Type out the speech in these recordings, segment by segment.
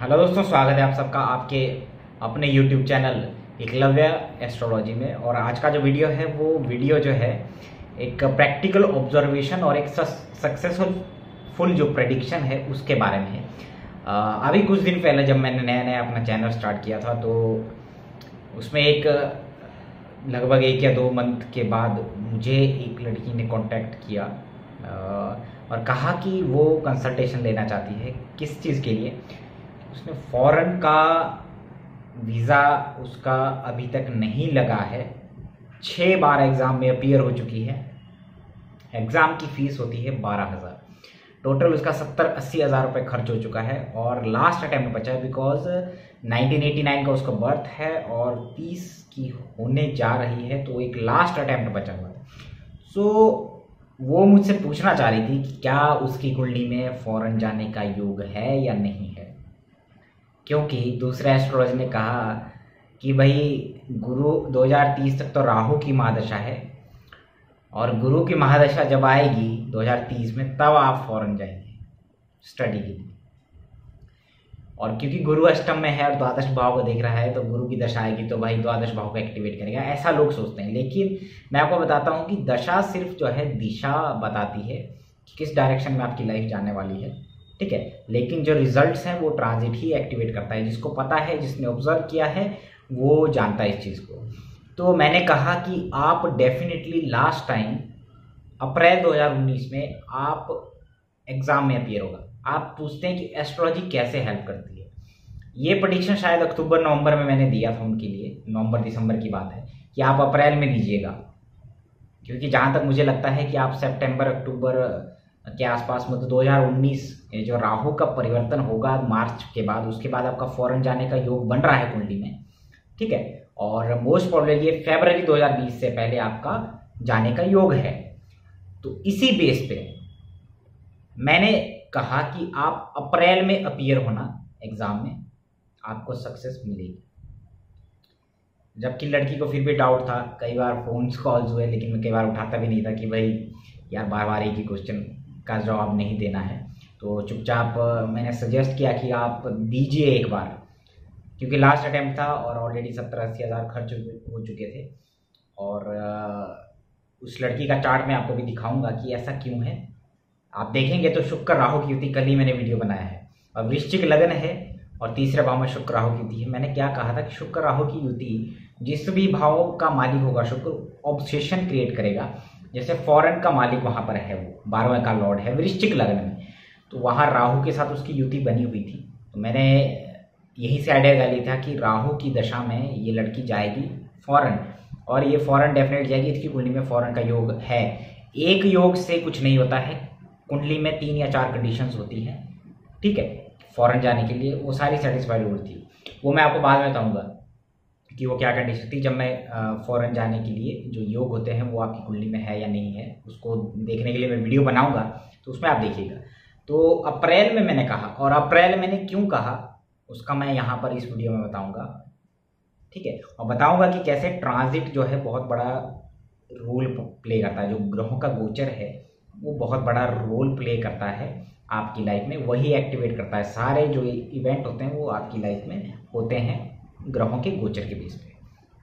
Hello दोस्तों, स्वागत है आप सबका आपके अपने YouTube चैनल एकलव्य एस्ट्रोलॉजी में। और आज का जो वीडियो है वो वीडियो जो है एक प्रैक्टिकल ऑब्जर्वेशन और एक सक्सेसफुल जो प्रेडिक्शन है उसके बारे में है। अभी कुछ दिन पहले जब मैंने नया नया अपना चैनल स्टार्ट किया था तो उसमें एक लगभग 1 या 2 मंथ के बाद मुझे एक लड़की ने कांटेक्ट किया और कहा कि वो कंसल्टेशन लेना चाहती है। किस चीज़ के लिए? उसने फॉरेन का वीज़ा उसका अभी तक नहीं लगा है। 6 बार एग्ज़ाम में अपीयर हो चुकी है। एग्ज़ाम की फ़ीस होती है 12,000। टोटल उसका 70-80 हज़ार रुपये खर्च हो चुका है और लास्ट अटैम्प्ट बचा है बिकॉज 1989 का उसका बर्थ है और 30 की होने जा रही है, तो एक लास्ट अटैम्प्ट बचा हुआ है। सो वो मुझसे पूछना चाह रही थी कि क्या उसकी कुंडली में फ़ॉरेन जाने का योग है या नहीं है, क्योंकि दूसरे एस्ट्रोलॉजर ने कहा कि भाई गुरु 2030 तक तो राहु की महादशा है और गुरु की महादशा जब आएगी 2030 में तब आप फॉरेन जाएंगे स्टडी के लिए। और क्योंकि गुरु अष्टम में है और द्वादश भाव को देख रहा है तो गुरु की दशा आएगी तो भाई द्वादश भाव को एक्टिवेट करेगा, ऐसा लोग सोचते हैं। लेकिन मैं आपको बताता हूँ कि दशा सिर्फ जो है दिशा बताती है कि किस डायरेक्शन में आपकी लाइफ जाने वाली है, ठीक है। लेकिन जो रिजल्ट्स हैं वो ट्रांजिट ही एक्टिवेट करता है। जिसको पता है, जिसने ऑब्जर्व किया है, वो जानता है इस चीज़ को। तो मैंने कहा कि आप डेफिनेटली लास्ट टाइम अप्रैल 2019 में आप एग्ज़ाम में अपीयर होगा। आप पूछते हैं कि एस्ट्रोलॉजी कैसे हेल्प करती है। ये प्रेडिक्शन शायद अक्टूबर नवंबर में मैंने दिया था उनके लिए, नवंबर दिसंबर की बात है, कि आप अप्रैल में दीजिएगा, क्योंकि जहाँ तक मुझे लगता है कि आप सितंबर अक्टूबर के आसपास मतलब 2019 जो राहु का परिवर्तन होगा मार्च के बाद, उसके बाद आपका फॉरेन जाने का योग बन रहा है कुंडली में, ठीक है। और मोस्ट प्रोबेबली ये फरवरी 2020 से पहले आपका जाने का योग है। तो इसी बेस पे मैंने कहा कि आप अप्रैल में अपीयर होना एग्जाम में, आपको सक्सेस मिलेगी। जबकि लड़की को फिर भी डाउट था, कई बार फोन कॉल्स हुए लेकिन मैं कई बार उठाता भी नहीं था कि भाई यार बार बार एक ही क्वेश्चन का जवाब नहीं देना है। तो चुपचाप मैंने सजेस्ट किया कि आप दीजिए एक बार, क्योंकि लास्ट अटैम्प्ट था और ऑलरेडी 70-80 हज़ार खर्च हो चुके थे। और उस लड़की का चार्ट मैं आपको भी दिखाऊंगा कि ऐसा क्यों है। आप देखेंगे तो शुक्र राहु की युति, कल ही मैंने वीडियो बनाया है, और वृश्चिक लग्न है और तीसरे भाव में शुक्र राहु की युति है। मैंने क्या कहा था कि शुक्र राहु की युति जिस भी भाव का मालिक होगा, शुक्र ऑब्सेशन क्रिएट करेगा। जैसे फॉरेन का मालिक वहाँ पर है, वो 12वें का लॉर्ड है वृश्चिक लग्न में, तो वहाँ राहु के साथ उसकी युति बनी हुई थी। तो मैंने यही से आइडिया लगा लिया था कि राहु की दशा में ये लड़की जाएगी फॉरेन, और ये फॉरेन डेफिनेट जाएगी। इसकी कुंडली में फॉरेन का योग है। एक योग से कुछ नहीं होता है, कुंडली में 3 या 4 कंडीशंस होती हैं, ठीक है, फॉरेन जाने के लिए। वो सारी सेटिस्फाइड होती है, वो मैं आपको बाद में बताऊंगा कि वो क्या कंडीशन थी। जब मैं फॉरेन जाने के लिए जो योग होते हैं वो आपकी कुंडली में है या नहीं है, उसको देखने के लिए मैं वीडियो बनाऊंगा, तो उसमें आप देखिएगा। तो अप्रैल में मैंने कहा, और अप्रैल मैंने क्यों कहा उसका मैं यहाँ पर इस वीडियो में बताऊंगा, ठीक है। और बताऊंगा कि कैसे ट्रांजिट जो है बहुत बड़ा रोल प्ले करता है। जो ग्रहों का गोचर है वो बहुत बड़ा रोल प्ले करता है आपकी लाइफ में, वही एक्टिवेट करता है। सारे जो इवेंट होते हैं वो आपकी लाइफ में होते हैं ग्रहों के गोचर के बेस पे,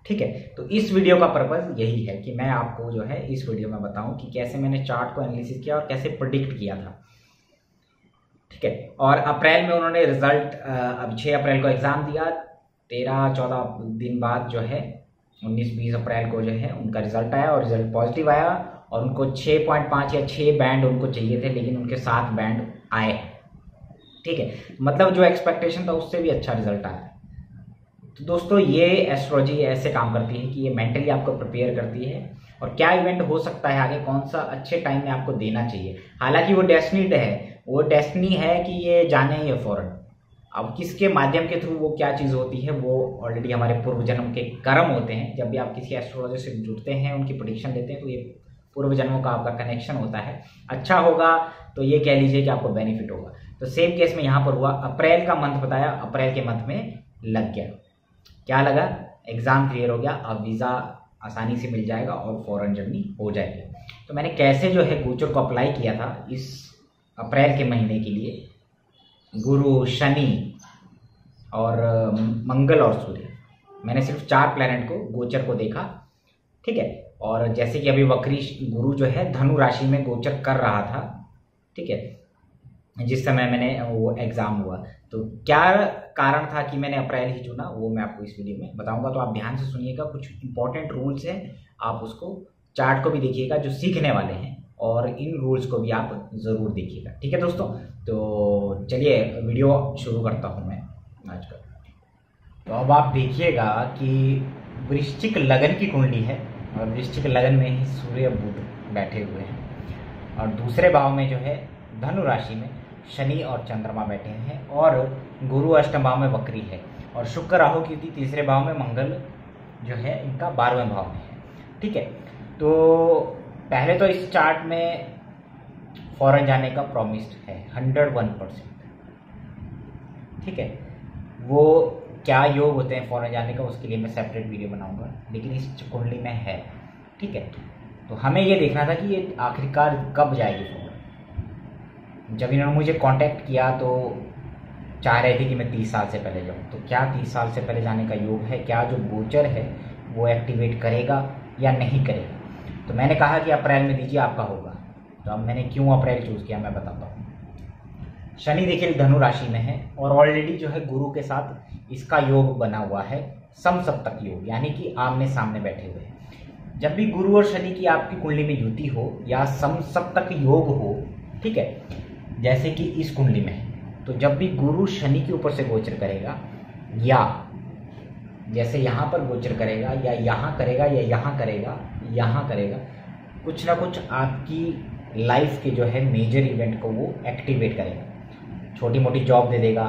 ठीक है। तो इस वीडियो का पर्पस यही है कि मैं आपको जो है इस वीडियो में बताऊं कि कैसे मैंने चार्ट को एनालिसिस किया और कैसे प्रेडिक्ट किया था, ठीक है। और अप्रैल में उन्होंने रिजल्ट, अब 6 अप्रैल को एग्ज़ाम दिया, 13-14 दिन बाद जो है 19-20 अप्रैल को जो है उनका रिजल्ट आया और रिजल्ट पॉजिटिव आया। और उनको 6.5 या 6 बैंड उनको चाहिए थे, लेकिन उनके 7 बैंड आए, ठीक है। मतलब जो एक्सपेक्टेशन था उससे भी अच्छा रिजल्ट आया। तो दोस्तों ये एस्ट्रोलॉजी ऐसे काम करती है कि ये मेंटली आपको प्रिपेयर करती है और क्या इवेंट हो सकता है आगे, कौन सा अच्छे टाइम में आपको देना चाहिए। हालांकि वो डेस्टिनीड है, वो डेस्टिनी है कि ये जाने ये फॉरेन। अब किसके माध्यम के थ्रू वो क्या चीज़ होती है, वो ऑलरेडी हमारे पूर्व जन्म के कर्म होते हैं। जब भी आप किसी एस्ट्रोलॉजर से जुड़ते हैं, उनकी प्रेडिक्शन देते हैं, तो ये पूर्व जन्मों का आपका कनेक्शन होता है। अच्छा होगा तो ये कह लीजिए कि आपको बेनिफिट होगा। तो सेम केस में यहाँ पर हुआ, अप्रैल का मंथ बताया, अप्रैल के मंथ में लग गया। क्या लगा? एग्ज़ाम क्लियर हो गया, अब वीज़ा आसानी से मिल जाएगा और फॉरेन जर्नी हो जाएगी। तो मैंने कैसे जो है गोचर को अप्लाई किया था इस अप्रैल के महीने के लिए। गुरु, शनि और मंगल और सूर्य, मैंने सिर्फ 4 प्लैनेट को गोचर को देखा, ठीक है। और जैसे कि अभी वक्री गुरु जो है धनु राशि में गोचर कर रहा था, ठीक है, जिस समय मैंने वो एग्ज़ाम हुआ, तो क्या कारण था कि मैंने अप्रैल ही चुना, वो मैं आपको इस वीडियो में बताऊंगा। तो आप ध्यान से सुनिएगा, कुछ इंपॉर्टेंट रूल्स हैं, आप उसको चार्ट को भी देखिएगा जो सीखने वाले हैं, और इन रूल्स को भी आप ज़रूर देखिएगा, ठीक है दोस्तों। तो चलिए वीडियो शुरू करता हूँ मैं आज का। तो अब आप देखिएगा कि वृश्चिक लगन की कुंडली है, और वृश्चिक लगन में ही सूर्य बुध बैठे हुए हैं, और दूसरे भाव में जो है धनु राशि में शनि और चंद्रमा बैठे हैं, और गुरु अष्टम भाव में वक्री है, और शुक्र राहु की युति तीसरे भाव में, मंगल जो है इनका 12वें भाव में है, ठीक है। तो पहले तो इस चार्ट में फॉरेन जाने का प्रॉमिस्ड है 101%, ठीक है। वो क्या योग होते हैं फॉरेन जाने का, उसके लिए मैं सेपरेट वीडियो बनाऊंगा, लेकिन इस कुंडली में है, ठीक है। तो हमें ये देखना था कि ये आखिरकार कब जाएगी फॉरेन। जब इन्होंने मुझे कांटेक्ट किया तो चाह रहे थे कि मैं 30 साल से पहले जाऊँ, तो क्या 30 साल से पहले जाने का योग है, क्या जो गोचर है वो एक्टिवेट करेगा या नहीं करेगा। तो मैंने कहा कि अप्रैल में दीजिए, आपका होगा। तो अब मैंने क्यों अप्रैल चूज़ किया मैं बताता हूँ। शनि देखिए धनु राशि में है, और ऑलरेडी जो है गुरु के साथ इसका योग बना हुआ है, समसप्तक योग, यानी कि आमने सामने बैठे हुए हैं। जब भी गुरु और शनि की आपकी कुंडली में युति हो या समसप्तक योग हो, ठीक है, जैसे कि इस कुंडली में है, तो जब भी गुरु शनि के ऊपर से गोचर करेगा, या जैसे यहाँ पर गोचर करेगा, या यहाँ करेगा, या यहाँ करेगा, यहाँ करेगा, कुछ ना कुछ आपकी लाइफ के जो है मेजर इवेंट को वो एक्टिवेट करेगा। छोटी मोटी जॉब दे देगा,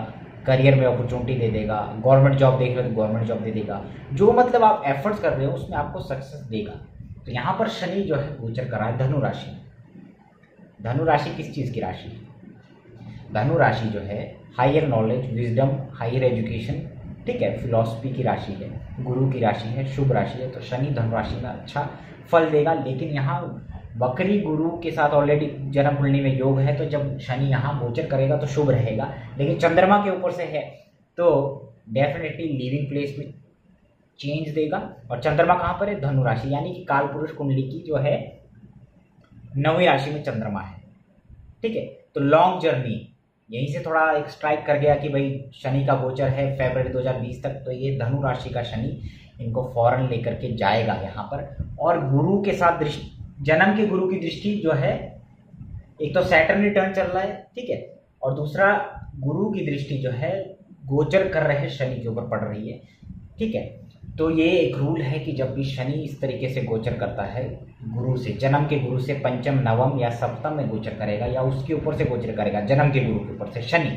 करियर में अपॉर्चुनिटी दे देगा, गवर्नमेंट जॉब देख रहे हो तो गवर्नमेंट जॉब दे देगा, जो मतलब आप एफर्ट्स कर रहे हो उसमें आपको सक्सेस देगा। तो यहाँ पर शनि जो है गोचर कर रहा है धनु राशि में। धनु राशि किस चीज़ की राशि है? धनु राशि जो है higher knowledge, wisdom, higher education, ठीक है, फिलॉसफी की राशि है, गुरु की राशि है, शुभ राशि है। तो शनि धनु राशि में अच्छा फल देगा, लेकिन यहाँ वक्री गुरु के साथ ऑलरेडी जन्म कुंडली में योग है, तो जब शनि यहाँ गोचर करेगा तो शुभ रहेगा, लेकिन चंद्रमा के ऊपर से है तो डेफिनेटली लिविंग प्लेस में चेंज देगा। और चंद्रमा कहाँ पर है? धनु राशि, यानी कि काल पुरुष कुंडली की जो है 9वीं राशि में चंद्रमा है, ठीक है। तो लॉन्ग जर्नी यहीं से थोड़ा एक स्ट्राइक कर गया कि भाई शनि का गोचर है फरवरी 2020 तक, तो ये धनु राशि का शनि इनको फॉरेन लेकर के जाएगा यहाँ पर। और गुरु के साथ दृष्टि, जन्म के गुरु की दृष्टि जो है, एक तो सैटर्न रिटर्न चल रहा है, ठीक है, और दूसरा गुरु की दृष्टि जो है गोचर कर रहे शनि के ऊपर पड़ रही है, ठीक है। तो ये एक रूल है कि जब भी शनि इस तरीके से गोचर करता है गुरु से, जन्म के गुरु से पंचम, नवम या सप्तम में गोचर करेगा, या उसके ऊपर से गोचर करेगा जन्म के गुरु के ऊपर से शनि,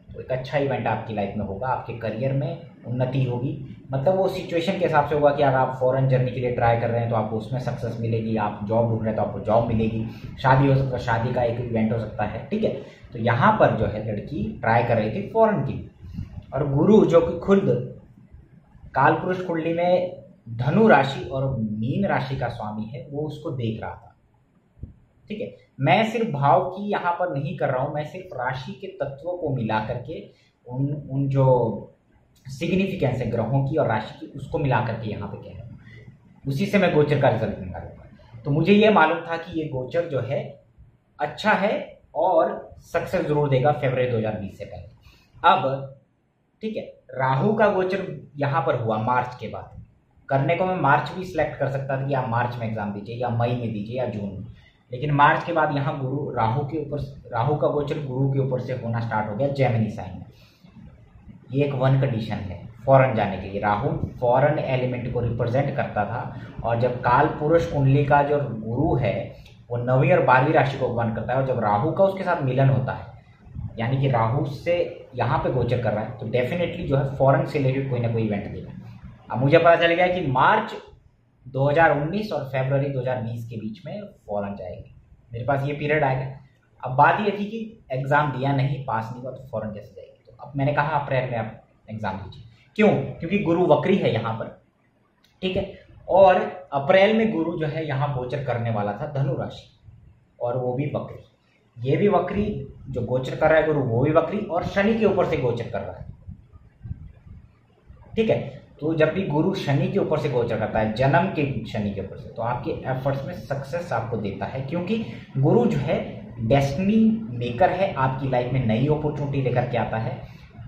तो एक अच्छा इवेंट आपकी लाइफ में होगा, आपके करियर में उन्नति होगी। मतलब वो सिचुएशन के हिसाब से होगा कि अगर आप फॉरेन जर्नी के लिए ट्राई कर रहे हैं तो आपको उसमें सक्सेस मिलेगी, आप जॉब ढूंढ रहे हैं तो आपको जॉब मिलेगी, शादी हो सकता है, शादी का एक इवेंट हो सकता है, ठीक है। तो यहाँ पर जो है लड़की ट्राई कर रही थी फॉरेन की, और गुरु जो कि खुद काल पुरुष कुंडली में धनु राशि और मीन राशि का स्वामी है, वो उसको देख रहा था, ठीक है। मैं सिर्फ भाव की यहाँ पर नहीं कर रहा हूँ, मैं सिर्फ राशि के तत्वों को मिला करके उन जो सिग्निफिकेंस है ग्रहों की और राशि की, उसको मिला करके यहाँ पे कह रहा हूँ, उसी से मैं गोचर का रिजल्ट निकालूंगा। तो मुझे ये मालूम था कि ये गोचर जो है अच्छा है और सक्सेस जरूर देगा फरवरी 2020 से पहले। अब ठीक है, राहु का गोचर यहाँ पर हुआ मार्च के बाद। करने को मैं मार्च भी सिलेक्ट कर सकता था कि आप मार्च में एग्जाम दीजिए, या मई में दीजिए, या जून में, लेकिन मार्च के बाद यहाँ गुरु राहु के ऊपर, राहु का गोचर गुरु के ऊपर से होना स्टार्ट हो गया जेमिनी साइन में। ये एक वन कंडीशन है फॉरेन जाने के लिए। राहु फॉरेन एलिमेंट को रिप्रेजेंट करता था, और जब काल पुरुष कुंडली का जो गुरु है वो 9वीं और 12वीं राशि को वन करता है, और जब राहु का उसके साथ मिलन होता है, यानी कि राहु से यहाँ पे गोचर कर रहा है, तो डेफिनेटली जो है फॉरेन से रिलेटेड कोई ना कोई इवेंट देगा। अब मुझे पता चल गया कि मार्च 2019 और फरवरी 2020 के बीच में फॉरेन जाएगी, मेरे पास ये पीरियड आएगा। अब बात ये थी कि एग्जाम दिया नहीं, पास नहीं हुआ, तो फॉरेन कैसे जाएगी। तो अब मैंने कहा अप्रैल में आप एग्जाम दीजिए। क्यों? क्योंकि गुरु वक्री है यहाँ पर, ठीक है, और अप्रैल में गुरु जो है यहाँ गोचर करने वाला था धनु राशि, और वो भी वक्री, ये भी वक्री, जो गोचर कर रहा है गुरु वो भी वक्री, और शनि के ऊपर से गोचर कर रहा है, ठीक है। तो जब भी गुरु शनि के ऊपर से गोचर करता है, जन्म के शनि के ऊपर से, तो आपके एफर्ट्स में सक्सेस आपको देता है, क्योंकि गुरु जो है डेस्टिनी मेकर है, आपकी लाइफ में नई अपॉर्चुनिटी लेकर के आता है,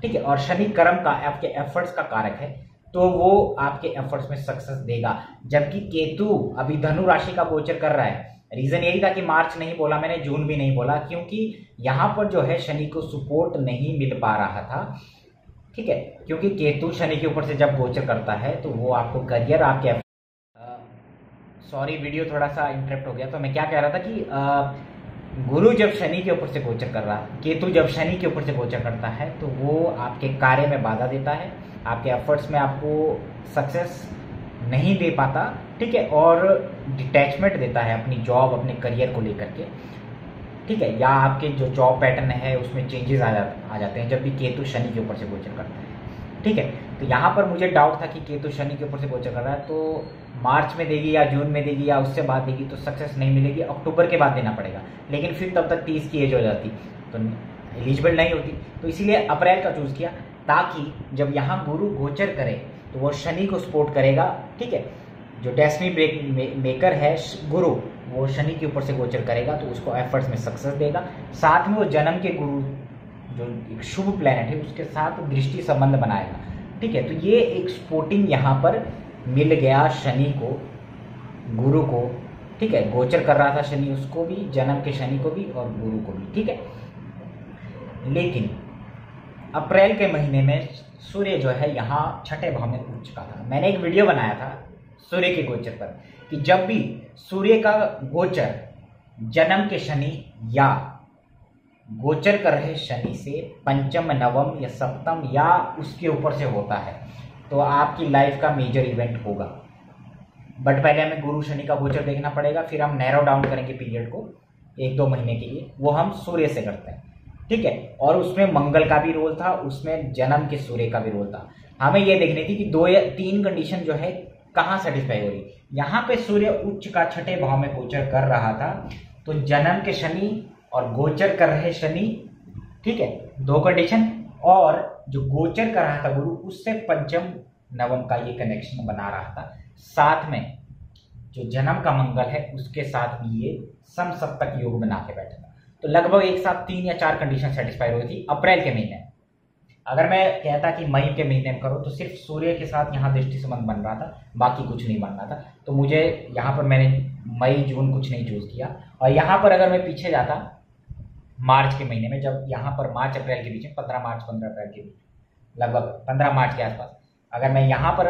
ठीक है। और शनि कर्म का, आपके एफर्ट्स का कारक है, तो वो आपके एफर्ट्स में सक्सेस देगा। जबकि केतु अभी धनु राशि का गोचर कर रहा है। रीजन यही था कि मार्च नहीं बोला मैंने, जून भी नहीं बोला, क्योंकि यहाँ पर जो है शनि को सपोर्ट नहीं मिल पा रहा था, ठीक है। क्योंकि केतु शनि के ऊपर से जब गोचर करता है तो वो आपको करियर, आपके सॉरी वीडियो थोड़ा सा इंटरप्ट हो गया। तो मैं क्या कह रहा था कि गुरु जब शनि के ऊपर से गोचर कर रहा है, केतु जब शनि के ऊपर से गोचर करता है, तो वो आपके कार्य में बाधा देता है, आपके एफर्ट्स में आपको सक्सेस नहीं दे पाता, ठीक है। और डिटैचमेंट देता है अपनी जॉब, अपने करियर को लेकर के, ठीक है। या आपके जो जॉब पैटर्न है उसमें चेंजेस आ जाते हैं जब भी केतु शनि के ऊपर से गोचर करता है, ठीक है। तो यहाँ पर मुझे डाउट था कि केतु शनि के ऊपर से गोचर कर रहा है, तो मार्च में देगी या जून में देगी या उससे बाद देगी तो सक्सेस नहीं मिलेगी, अक्टूबर के बाद देना पड़ेगा। लेकिन फिर तब तक 30 की एज हो जाती तो एलिजिबल नहीं होती, तो इसीलिए अप्रैल का चूज किया, ताकि जब यहाँ गुरु गोचर करे तो वो शनि को सपोर्ट करेगा, ठीक है। जो डेस्टिनी मेकर है गुरु, वो शनि के ऊपर से गोचर करेगा तो उसको एफर्ट्स में सक्सेस देगा। साथ में वो जन्म के गुरु जो एक शुभ प्लैनेट है उसके साथ दृष्टि संबंध बनाएगा, ठीक है। तो ये एक सपोर्टिंग यहाँ पर मिल गया शनि को, गुरु को, ठीक है। गोचर कर रहा था शनि, उसको भी, जन्म के शनि को भी और गुरु को भी, ठीक है। लेकिन अप्रैल के महीने में सूर्य जो है यहाँ छठे भाव में उठ चुका था। मैंने एक वीडियो बनाया था सूर्य के गोचर पर कि जब भी सूर्य का गोचर जन्म के शनि या गोचर कर रहे शनि से पंचम, नवम या सप्तम या उसके ऊपर से होता है तो आपकी लाइफ का मेजर इवेंट होगा। बट पहले हमें गुरु शनि का गोचर देखना पड़ेगा, फिर हम नैरो डाउन करेंगे पीरियड को 1-2 महीने के लिए, वो हम सूर्य से करते हैं, ठीक है। और उसमें मंगल का भी रोल था, उसमें जन्म के सूर्य का भी रोल था। हमें ये देखनी थी कि 2 या 3 कंडीशन जो है कहाँ सेटिस्फाई हो रही। यहाँ पे सूर्य उच्च का छठे भाव में गोचर कर रहा था, तो जन्म के शनि और गोचर कर रहे शनि, ठीक है, 2 कंडीशन। और जो गोचर कर रहा था गुरु, उससे पंचम नवम का ये कनेक्शन बना रहा था। साथ में जो जन्म का मंगल है उसके साथ भी ये समसप्तक योग बना के बैठा था। तो लगभग एक साथ 3 या 4 कंडीशन सेटिस्फाई हुई थी अप्रैल के महीने। अगर मैं कहता कि मई के महीने में करो तो सिर्फ सूर्य के साथ यहाँ दृष्टि संबंध बन रहा था, बाकी कुछ नहीं बन रहा था। तो मुझे यहाँ पर मैंने मई जून कुछ नहीं चूज किया। और यहाँ पर अगर मैं पीछे जाता मार्च के महीने में, जब यहाँ पर मार्च अप्रैल के बीच में 15 मार्च 15 अप्रैल के बीच, लगभग 15 मार्च के आसपास अगर मैं यहाँ पर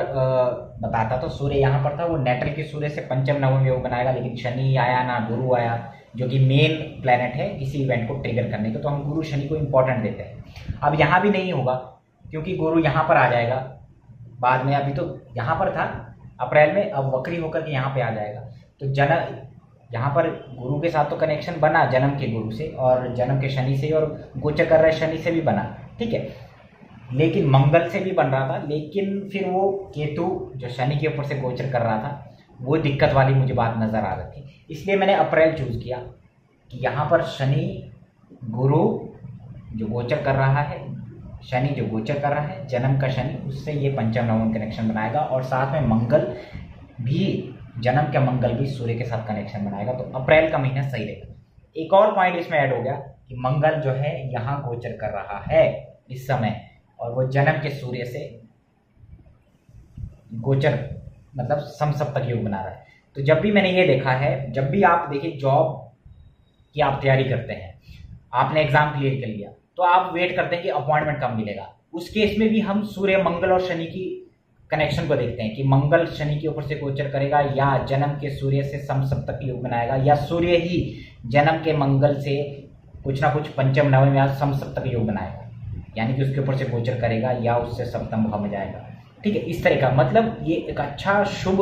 बताता तो सूर्य यहाँ पर था, वो नेटल के सूर्य से पंचम नवम योग बनाएगा, लेकिन शनि आया ना गुरु आया, जो कि मेन प्लेनेट है किसी इवेंट को ट्रिगर करने का। तो हम गुरु शनि को इंपॉर्टेंट देते हैं। अब यहाँ भी नहीं होगा क्योंकि गुरु यहाँ पर आ जाएगा बाद में। अभी तो यहाँ पर था अप्रैल में, अब वक्री होकर के यहाँ पे आ जाएगा। तो यहाँ पर गुरु के साथ तो कनेक्शन बना जन्म के गुरु से और जन्म के शनि से, और गोचर कर रहे शनि से भी बना, ठीक है। लेकिन मंगल से भी बन रहा था, लेकिन फिर वो केतु जो शनि के ऊपर से गोचर कर रहा था, वो दिक्कत वाली मुझे बात नजर आ रही थी। इसलिए मैंने अप्रैल चूज किया कि यहाँ पर शनि गुरु जो गोचर कर रहा है, शनि जो गोचर कर रहा है जन्म का शनि, उससे ये पंचम नवम कनेक्शन बनाएगा। और साथ में मंगल भी, जन्म का मंगल भी सूर्य के साथ कनेक्शन बनाएगा। तो अप्रैल का महीना सही रहेगा। एक और पॉइंट इसमें ऐड हो गया कि मंगल जो है यहाँ गोचर कर रहा है इस समय, और वो जन्म के सूर्य से गोचर मतलब समसप्तक योग बना रहा है। तो जब भी मैंने ये देखा है, जब भी आप देखिए जॉब की आप तैयारी करते हैं, आपने एग्जाम क्लियर कर लिया, तो आप वेट करते हैं कि अपॉइंटमेंट कब मिलेगा। उस केस में भी हम सूर्य, मंगल और शनि की कनेक्शन को देखते हैं कि मंगल शनि के ऊपर से गोचर करेगा या जन्म के सूर्य से समसप्तक योग बनाएगा, या सूर्य ही जन्म के मंगल से कुछ ना कुछ पंचम नवम या समसप्तक योग बनाएगा, यानी कि उसके ऊपर से गोचर करेगा या उससे सप्तम भाव में जाएगा, ठीक है। इस तरह का मतलब ये एक अच्छा शुभ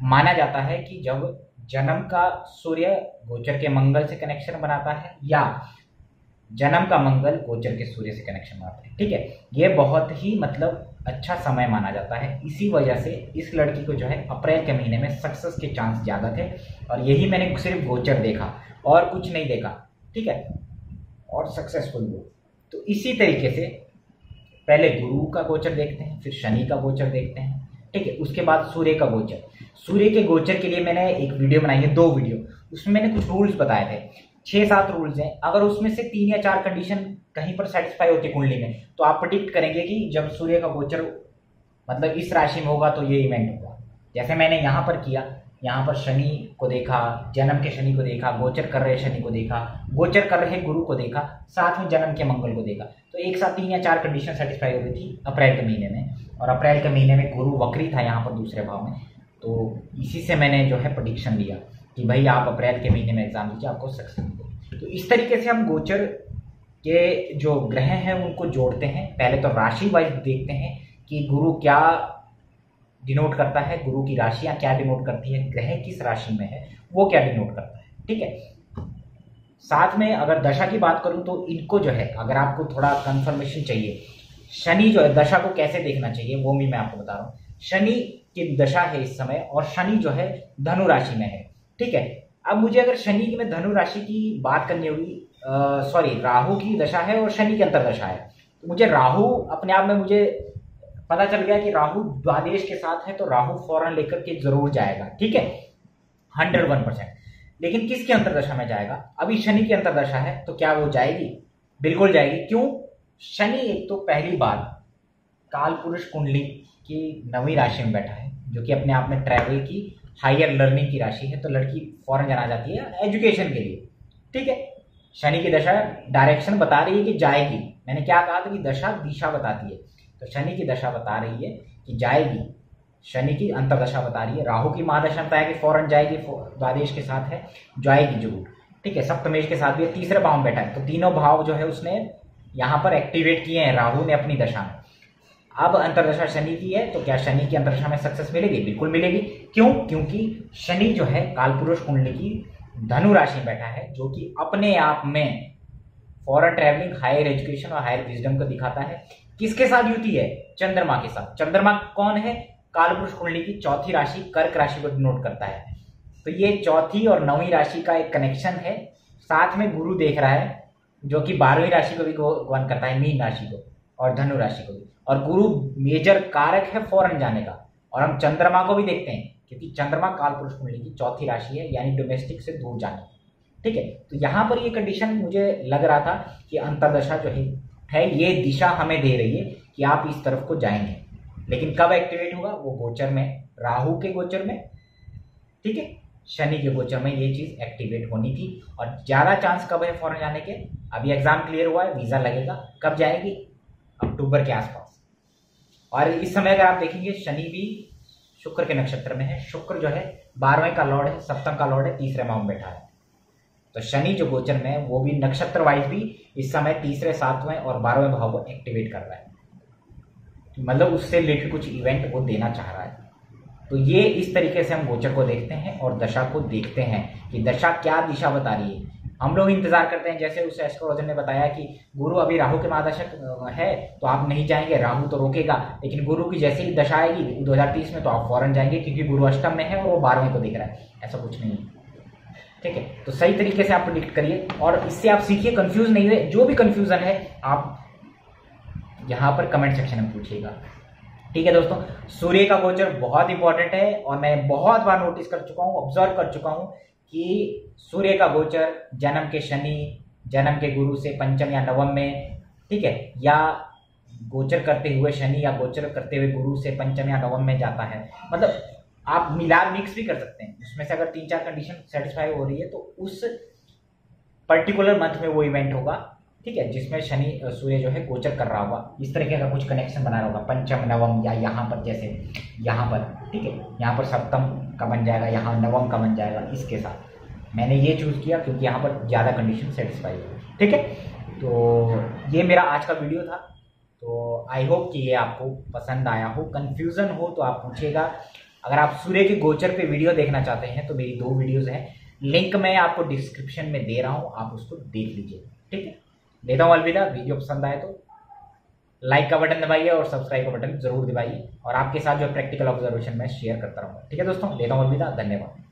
माना जाता है कि जब जन्म का सूर्य गोचर के मंगल से कनेक्शन बनाता है या जन्म का मंगल गोचर के सूर्य से कनेक्शन बनाता है, ठीक है। ये बहुत ही मतलब अच्छा समय माना जाता है। इसी वजह से इस लड़की को जो है अप्रैल के महीने में सक्सेस के चांस ज़्यादा थे, और यही मैंने सिर्फ गोचर देखा और कुछ नहीं देखा, ठीक है, और सक्सेसफुल हुआ। तो इसी तरीके से पहले गुरु का गोचर देखते हैं, फिर शनि का गोचर देखते हैं, ठीक है। उसके बाद सूर्य का गोचर। सूर्य के गोचर के लिए मैंने एक वीडियो बनाई है, 2 वीडियो, उसमें मैंने कुछ रूल्स बताए थे। 6-7 रूल्स हैं। अगर उसमें से 3 या 4 कंडीशन कहीं पर सेटिस्फाई होती है कुंडली में, तो आप प्रेडिक्ट करेंगे कि जब सूर्य का गोचर मतलब इस राशि में होगा तो ये इवेंट होगा। जैसे मैंने यहाँ पर किया, यहाँ पर शनि को देखा, जन्म के शनि को देखा, गोचर कर रहे शनि को देखा, गोचर कर रहे गुरु को देखा, साथ में जन्म के मंगल को देखा, तो एक साथ 3 या 4 कंडीशन सेटिस्फाई हो गई थी अप्रैल के महीने में। और अप्रैल के महीने में गुरु वक्री था यहाँ पर दूसरे भाव में, तो इसी से मैंने जो है प्रेडिक्शन लिया कि भाई आप अप्रैल के महीने में एग्जाम दीजिए, आपको सक्सेस मिलेगी। तो इस तरीके से हम गोचर के जो ग्रह हैं उनको जोड़ते हैं। पहले तो राशि वाइज देखते हैं कि गुरु क्या डिनोट करता है, गुरु की राशियां क्या डिनोट करती है, ग्रह किस राशि में है वो क्या डिनोट करता है, ठीक है। साथ में अगर दशा की बात करूं तो इनको जो है, अगर आपको थोड़ा कंफर्मेशन चाहिए, शनि जो है दशा को कैसे देखना चाहिए वो भी मैं आपको बता रहा हूँ। शनि की दशा है इस समय, और शनि जो है धनु राशि में है, ठीक है। अब मुझे अगर शनि की में धनु राशि की बात करनी होगी, सॉरी राहु की दशा है और शनि की अंतरदशा है, तो मुझे राहु अपने आप में मुझे पता चल गया कि राहु द्वादेश के साथ है, तो राहु फौरन लेकर के जरूर जाएगा, ठीक है, 101%। लेकिन किसकी अंतरदशा में जाएगा? अभी शनि की अंतरदशा है, तो क्या वो जाएगी? बिल्कुल जाएगी। क्यों? शनि एक तो पहली बार काल पुरुष कुंडली की 9वीं राशि में बैठा है, जो कि अपने आप में ट्रैवल की, हायर लर्निंग की राशि है, तो लड़की फौरन जाना जाती है एजुकेशन के लिए, ठीक है। शनि की दशा डायरेक्शन बता रही है कि जाएगी। मैंने क्या कहा था कि दशा दिशा बताती है, तो शनि की दशा बता रही है कि जाएगी, शनि की अंतरदशा बता रही है। राहु की महादशा बताया कि फौरन जाएगी, द्वादेश के साथ है, जाएगी जरूर, ठीक है। सप्तमेश के साथ भी तीसरे भाव में बैठा है, तो तीनों भाव जो है उसने यहाँ पर एक्टिवेट किए हैं राहु ने अपनी दशा में। अब अंतरदशा शनि की है, तो क्या शनि की अंतरदशा में सक्सेस मिलेगी? बिल्कुल मिलेगी। क्यों? क्योंकि शनि जो है कालपुरुष कुंडली की धनु राशि में बैठा है, जो कि अपने आप में फॉरेन ट्रैवलिंग, हायर एजुकेशन और हायर विजडम को दिखाता है। किसके साथ युति है? चंद्रमा के साथ। चंद्रमा कौन है? कालपुरुष कुंडली की चौथी राशि कर्क राशि को डिनोट करता है, तो ये चौथी और 9वीं राशि का एक कनेक्शन है। साथ में गुरु देख रहा है, जो कि 12वीं राशि को भी गवन करता है, मीन राशि को और धनु राशि को भी। और गुरु मेजर कारक है फॉरेन जाने का। और हम चंद्रमा को भी देखते हैं, क्योंकि चंद्रमा कालपुरुष कुंडली की चौथी राशि है, यानी डोमेस्टिक से दूर जाने, ठीक है। तो यहाँ पर ये कंडीशन मुझे लग रहा था कि अंतरदशा जो है ये दिशा हमें दे रही है कि आप इस तरफ को जाएंगे। लेकिन कब एक्टिवेट होगा? वो गोचर में, राहु के गोचर में, ठीक है, शनि के गोचर में ये चीज एक्टिवेट होनी थी। और ज्यादा चांस कब है फॉरेन जाने के? अभी एग्जाम क्लियर हुआ है, वीजा लगेगा, कब जाएगी? अक्टूबर के आसपास। और इस समय अगर आप देखेंगे शनि भी शुक्र के नक्षत्र में है। शुक्र जो है 12वें का लॉर्ड है, सप्तम का लॉर्ड है, तीसरे भाव में बैठा है। तो शनि जो गोचर में है वो भी नक्षत्र वाइज भी इस समय तीसरे, 7वें और 12वें भाव को एक्टिवेट कर रहा है, मतलब उससे रिलेटेड कुछ इवेंट वो देना चाह रहा है। तो ये इस तरीके से हम गोचर को देखते हैं और दशा को देखते हैं कि दशा क्या दिशा बता रही है। हम लोग इंतजार करते हैं, जैसे उस एस्ट्रोलॉजर ने बताया कि गुरु अभी राहु के महादशा है तो आप नहीं जाएंगे, राहु तो रोकेगा, लेकिन गुरु की जैसे ही दशा आएगी 2030 में तो आप फौरन जाएंगे, क्योंकि गुरु अष्टम में है और वो 12वें को दिख रहा है। ऐसा कुछ नहीं है, ठीक है। तो सही तरीके से आप प्रेडिक्ट करिए और इससे आप सीखिए, कंफ्यूज नहीं हुए। जो भी कंफ्यूजन है आप यहाँ पर कमेंट सेक्शन में पूछिएगा, ठीक है दोस्तों। सूर्य का गोचर बहुत इंपॉर्टेंट है और मैं बहुत बार नोटिस कर चुका हूँ, ऑब्जर्व कर चुका हूँ कि सूर्य का गोचर जन्म के शनि, जन्म के गुरु से पंचम या नवम में, ठीक है, या गोचर करते हुए शनि या गोचर करते हुए गुरु से पंचम या नवम में जाता है। मतलब आप मिलान मिक्स भी कर सकते हैं, उसमें से अगर 3-4 कंडीशन सेटिस्फाई हो रही है तो उस पर्टिकुलर मंथ में वो इवेंट होगा, ठीक है, जिसमें शनि सूर्य जो है गोचर कर रहा होगा, इस तरीके का कुछ कनेक्शन बना रहा होगा, पंचम नवम, या यहाँ पर जैसे यहाँ पर, ठीक है, यहाँ पर सप्तम का बन जाएगा, यहाँ नवम का बन जाएगा। इसके साथ मैंने ये चूज किया क्योंकि यहाँ पर ज़्यादा कंडीशन सेटिस्फाई हो, ठीक है। तो ये मेरा आज का वीडियो था, तो आई होप कि ये आपको पसंद आया हो। कन्फ्यूज़न हो तो आप पूछिएगा। अगर आप सूर्य के गोचर पे वीडियो देखना चाहते हैं तो मेरी 2 वीडियोज़ हैं, लिंक मैं आपको डिस्क्रिप्शन में दे रहा हूँ, आप उसको देख लीजिए, ठीक है। देता हूँ अलविदा। वीडियो पसंद आए तो लाइक का बटन दबाइए और सब्सक्राइब का बटन जरूर दबाइए, और आपके साथ जो प्रैक्टिकल ऑब्जर्वेशन मैं शेयर करता रहूँगा, ठीक है दोस्तों। देता हूँ अलविदा, धन्यवाद।